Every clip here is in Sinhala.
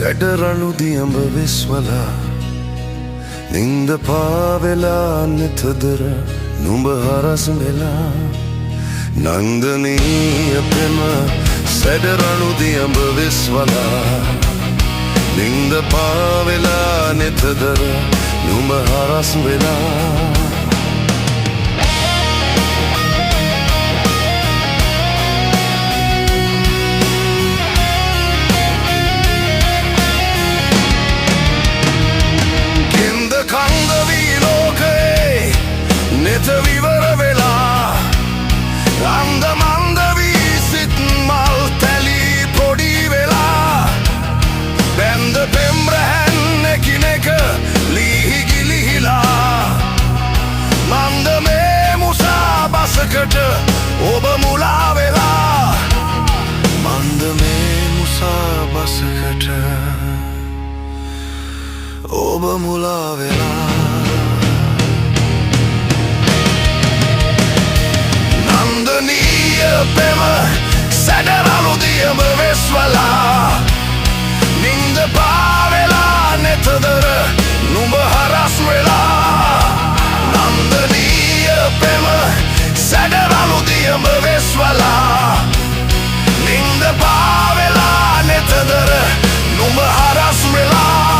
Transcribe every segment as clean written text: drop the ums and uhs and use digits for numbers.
සැඩරණු දියඹ විස්වලා නින්ද පාවෙලා නෙතදර නුඹ හරස් වෙලා නන්දනීය පෙම සැඩරණු දියඹ විස්වලා නින්ද පාවෙලා නෙතදර නුඹ හරස් වෙලා නෙත විවර වෙලා අන්ද මන්ද වී සිත් මල් තැලී පොඩි වෙලා බැන්ද පෙම්රැහැන් එකිනෙක ලීහි ගිලිහිලා මන්ද මේ මුසා බසකට ඔබ මුලා වෙලා මන්ද මේ මුසා බසකට ඔබ මුලා වෙලා පෙම සැඩරණු දියඹ වෙස්වලා නින්ද පාවෙලා නෙතදර නුඹ හරස් වෙලා නන්දනීය පෙම සැඩරණු දියඹ වෙස්වලා නින්ද පාවෙලා නෙතදර නුඹ හරස් වෙලා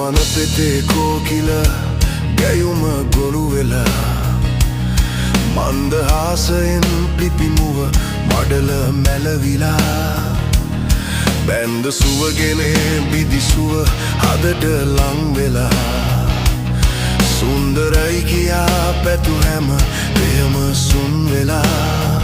වන පෙතේ කෝකිල ගැයුම ගොළු වෙලා මන්දහාසයෙන් පිපිමුව මඩල මැලවිලා බැන්ද සුවගෙනේ බිදිසුව හදට ලං වෙලා සුන්දරයි කියා පැතු හැම දෙයම සුන් වෙලා